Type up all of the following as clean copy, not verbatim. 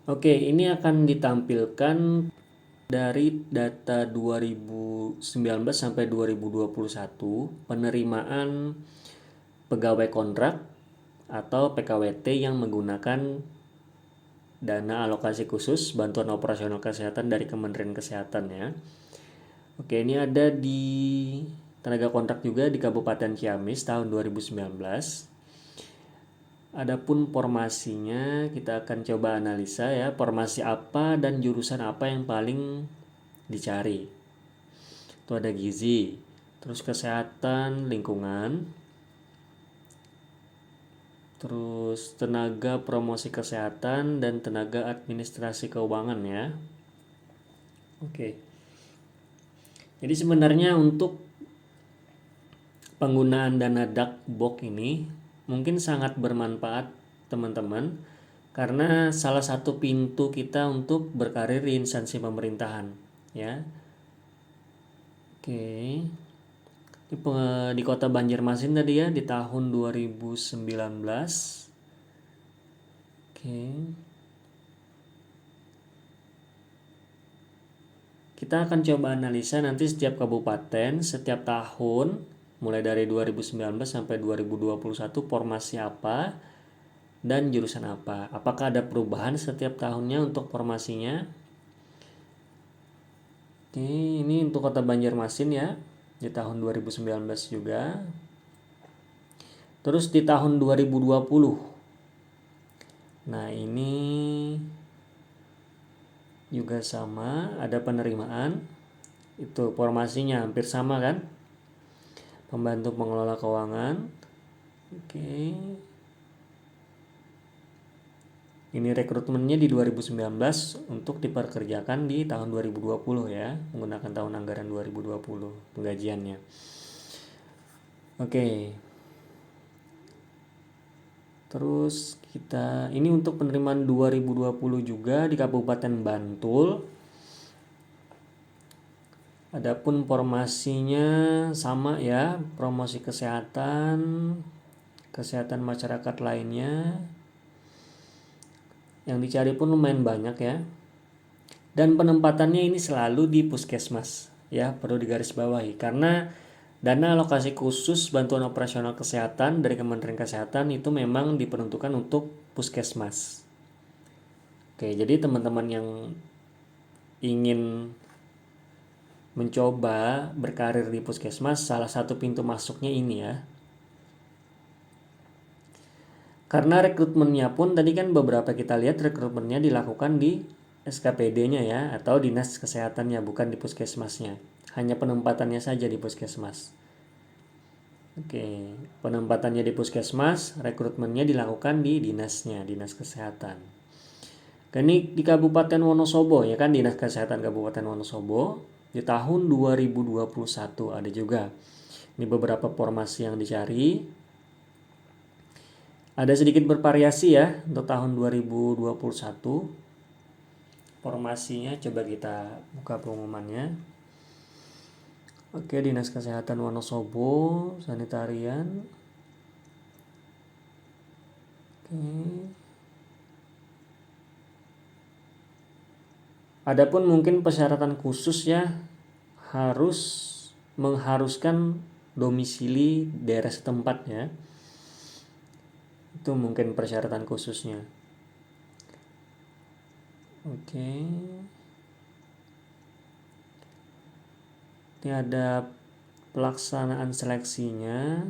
Oke, ini akan ditampilkan dari data 2019 sampai 2021 penerimaan pegawai kontrak atau PKWT yang menggunakan dana alokasi khusus bantuan operasional kesehatan dari Kementerian Kesehatan ya. Oke, ini ada di tenaga kontrak juga di Kabupaten Ciamis tahun 2019. Adapun formasinya kita akan coba analisa ya, formasi apa dan jurusan apa yang paling dicari. Itu ada gizi, terus kesehatan lingkungan, terus tenaga promosi kesehatan dan tenaga administrasi keuangan ya. Oke. Jadi sebenarnya untuk penggunaan dana DAK-BOK ini mungkin sangat bermanfaat teman-teman karena salah satu pintu kita untuk berkarir di instansi pemerintahan ya. Oke. Di Kota Banjarmasin tadi ya di tahun 2019. Oke. Kita akan coba analisa nanti setiap kabupaten, setiap tahun, mulai dari 2019 sampai 2021 formasi apa dan jurusan apa. Apakah ada perubahan setiap tahunnya untuk formasinya? Oke, ini untuk Kota Banjarmasin ya, di tahun 2019 juga. Terus di tahun 2020. Nah, ini juga sama, ada penerimaan. Itu formasinya hampir sama kan? Pembantu pengelola keuangan. Oke. Ini rekrutmennya di 2019 untuk diperkerjakan di tahun 2020 ya, menggunakan tahun anggaran 2020 penggajiannya. Oke. Terus ini untuk penerimaan 2020 juga di Kabupaten Bantul. Adapun formasinya sama ya, promosi kesehatan, kesehatan masyarakat lainnya. Yang dicari pun lumayan banyak ya. Dan penempatannya ini selalu di puskesmas ya, perlu digarisbawahi karena dana alokasi khusus bantuan operasional kesehatan dari Kementerian Kesehatan itu memang diperuntukkan untuk puskesmas. Oke, jadi teman-teman yang ingin mencoba berkarir di puskesmas, salah satu pintu masuknya ini ya. Karena rekrutmennya pun tadi kan beberapa kita lihat rekrutmennya dilakukan di SKPD-nya ya, atau dinas kesehatannya, bukan di puskesmasnya. Hanya penempatannya saja di puskesmas. Oke, penempatannya di puskesmas, rekrutmennya dilakukan di dinasnya, dinas kesehatan. Ini di Kabupaten Wonosobo ya kan, dinas kesehatan Kabupaten Wonosobo di tahun 2021 ada juga. Ini beberapa formasi yang dicari. Ada sedikit bervariasi ya untuk tahun 2021. Formasinya coba kita buka pengumumannya. Oke, Dinas Kesehatan Wonosobo, sanitarian. Oke. Adapun mungkin persyaratan khusus ya, mengharuskan domisili daerah setempat ya. Itu mungkin persyaratan khususnya. Oke. Ini ada pelaksanaan seleksinya,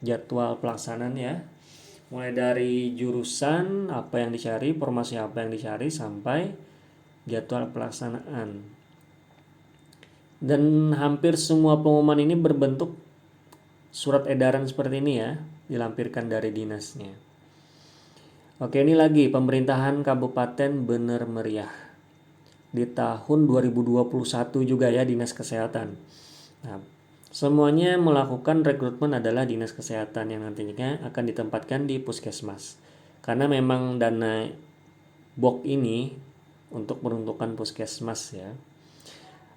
jadwal pelaksanaan ya. Mulai dari jurusan apa yang dicari, formasi apa yang dicari sampai jadwal pelaksanaan. Dan hampir semua pengumuman ini berbentuk surat edaran seperti ini ya, dilampirkan dari dinasnya. Oke, ini lagi pemerintahan Kabupaten Bener Meriah di tahun 2021 juga ya, Dinas Kesehatan. Nah, semuanya melakukan rekrutmen adalah Dinas Kesehatan yang nantinya akan ditempatkan di puskesmas. Karena memang dana BOK ini untuk peruntukan puskesmas ya.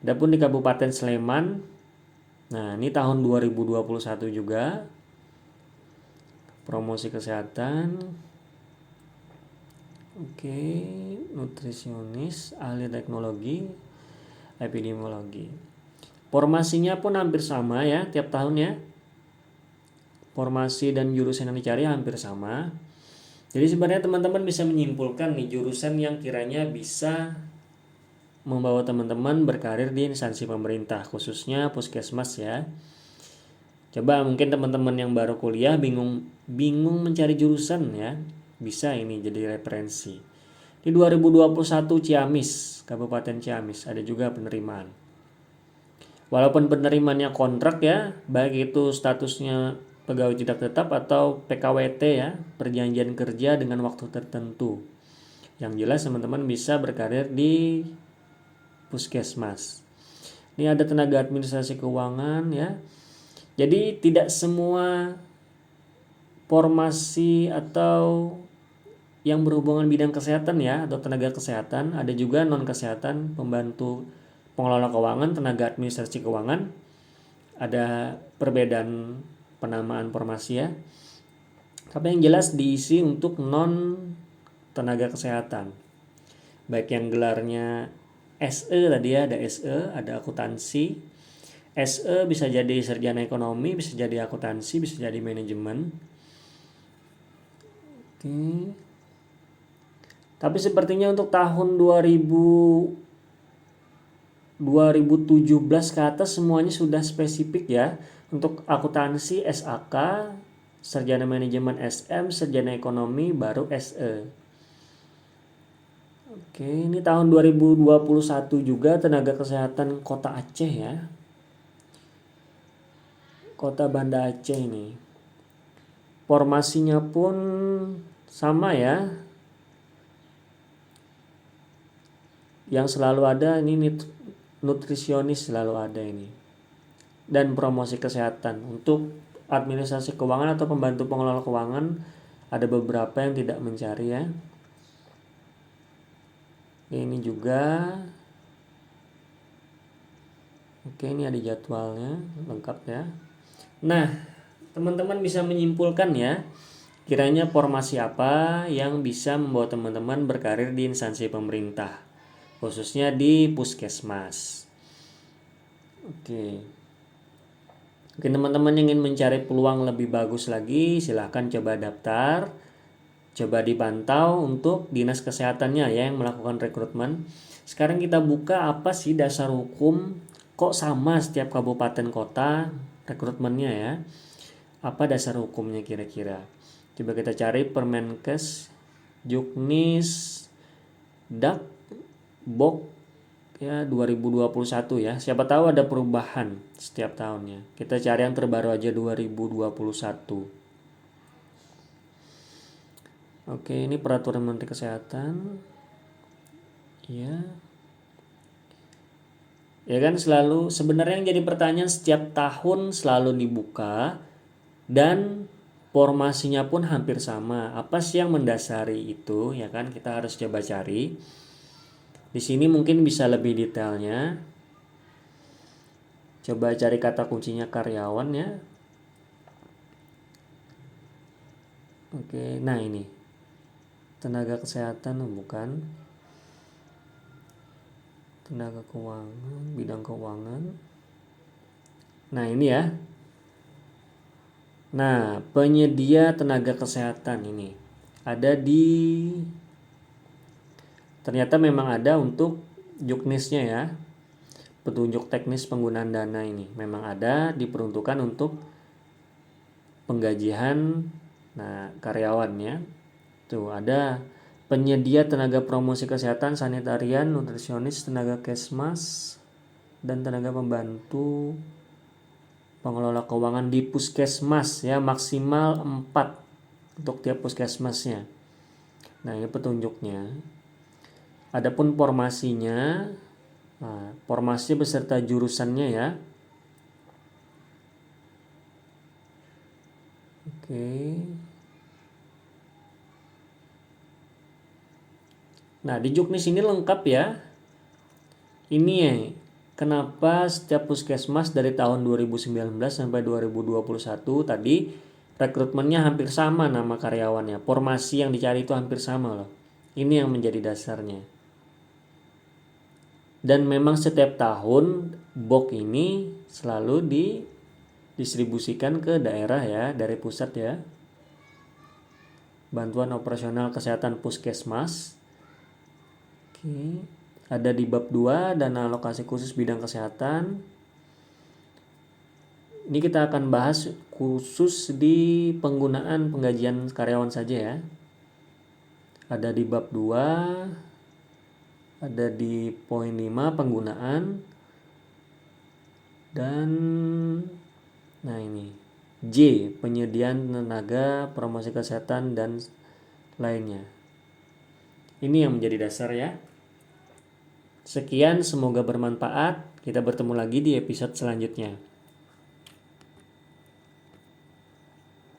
Adapun di Kabupaten Sleman, nah ini tahun 2021 juga, promosi kesehatan. Oke, nutrisionis, ahli teknologi, epidemiologi. Formasinya pun hampir sama ya tiap tahun ya. Formasi dan jurusan yang dicari hampir sama. Jadi sebenarnya teman-teman bisa menyimpulkan nih jurusan yang kiranya bisa membawa teman-teman berkarir di instansi pemerintah, khususnya puskesmas ya. Coba mungkin teman-teman yang baru kuliah bingung mencari jurusan ya. Bisa ini jadi referensi. Di 2021 Ciamis, Kabupaten Ciamis ada juga penerimaan. Walaupun penerimaannya kontrak ya, baik itu statusnya pegawai tidak tetap atau PKWT ya, perjanjian kerja dengan waktu tertentu. Yang jelas teman-teman bisa berkarir di puskesmas. Ini ada tenaga administrasi keuangan ya. Jadi tidak semua formasi atau yang berhubungan bidang kesehatan ya atau tenaga kesehatan, ada juga non kesehatan, pembantu pengelola keuangan, tenaga administrasi keuangan. Ada perbedaan penamaan formasi ya. Tapi yang jelas diisi untuk non tenaga kesehatan. Baik yang gelarnya SE tadi ya, ada SE, ada akuntansi. SE bisa jadi sarjana ekonomi, bisa jadi akuntansi, bisa jadi manajemen. Oke. Tapi sepertinya untuk tahun 2017 ke atas semuanya sudah spesifik ya. Untuk akuntansi SAK, sarjana manajemen SM, sarjana ekonomi baru SE. Oke, ini tahun 2021 juga tenaga kesehatan Kota Aceh ya. Kota Banda Aceh ini. Formasinya pun sama ya. Yang selalu ada ini nutrisionis selalu ada ini. Dan promosi kesehatan. Untuk administrasi keuangan atau pembantu pengelola keuangan ada beberapa yang tidak mencari ya. Ini juga. Oke, ini ada jadwalnya lengkap ya. Nah, teman-teman bisa menyimpulkan ya, kiranya formasi apa yang bisa membawa teman-teman berkarir di instansi pemerintah, khususnya di puskesmas. Oke. Mungkin teman-teman yang ingin mencari peluang lebih bagus lagi, silahkan coba daftar, coba dipantau untuk dinas kesehatannya ya yang melakukan rekrutmen. Sekarang kita buka apa sih dasar hukum, kok sama setiap kabupaten kota rekrutmennya ya. Apa dasar hukumnya kira-kira? Coba kita cari Permenkes, Juknis, Dak, Bok ya 2021 ya. Siapa tahu ada perubahan setiap tahunnya. Kita cari yang terbaru aja 2021. Oke, ini peraturan Menteri Kesehatan. Ya. Ya kan selalu sebenarnya yang jadi pertanyaan setiap tahun selalu dibuka dan formasinya pun hampir sama. Apa sih yang mendasari itu ya kan kita harus coba cari. Di sini mungkin bisa lebih detailnya. Coba cari kata kuncinya karyawan ya. Oke, nah ini. Tenaga kesehatan bukan. Tenaga keuangan, bidang keuangan. Nah ini ya. Nah penyedia tenaga kesehatan ini ada di, ternyata memang ada untuk juknisnya ya. Petunjuk teknis penggunaan dana ini memang ada diperuntukkan untuk penggajian karyawannya. Tuh ada penyedia tenaga promosi kesehatan, sanitarian, nutrisionis, tenaga kesmas, dan tenaga pembantu pengelola keuangan di puskesmas ya, maksimal 4 untuk tiap puskesmasnya. Nah ini petunjuknya. Adapun formasinya, formasi beserta jurusannya ya. Oke. Nah di juknis ini lengkap ya. Ini ya, kenapa setiap puskesmas dari tahun 2019 sampai 2021 tadi rekrutmennya hampir sama nama karyawannya. Formasi yang dicari itu hampir sama loh. Ini yang menjadi dasarnya. Dan memang setiap tahun BOK ini selalu didistribusikan ke daerah ya, dari pusat ya. Bantuan operasional kesehatan puskesmas. Oke. Ada di bab 2 dana alokasi khusus bidang kesehatan. Ini kita akan bahas khusus di penggunaan penggajian karyawan saja ya. Ada di bab 2, ada di poin 5 penggunaan, dan nah ini J, penyediaan tenaga, promosi kesehatan dan lainnya. Ini yang menjadi dasar ya. Sekian, semoga bermanfaat. Kita bertemu lagi di episode selanjutnya.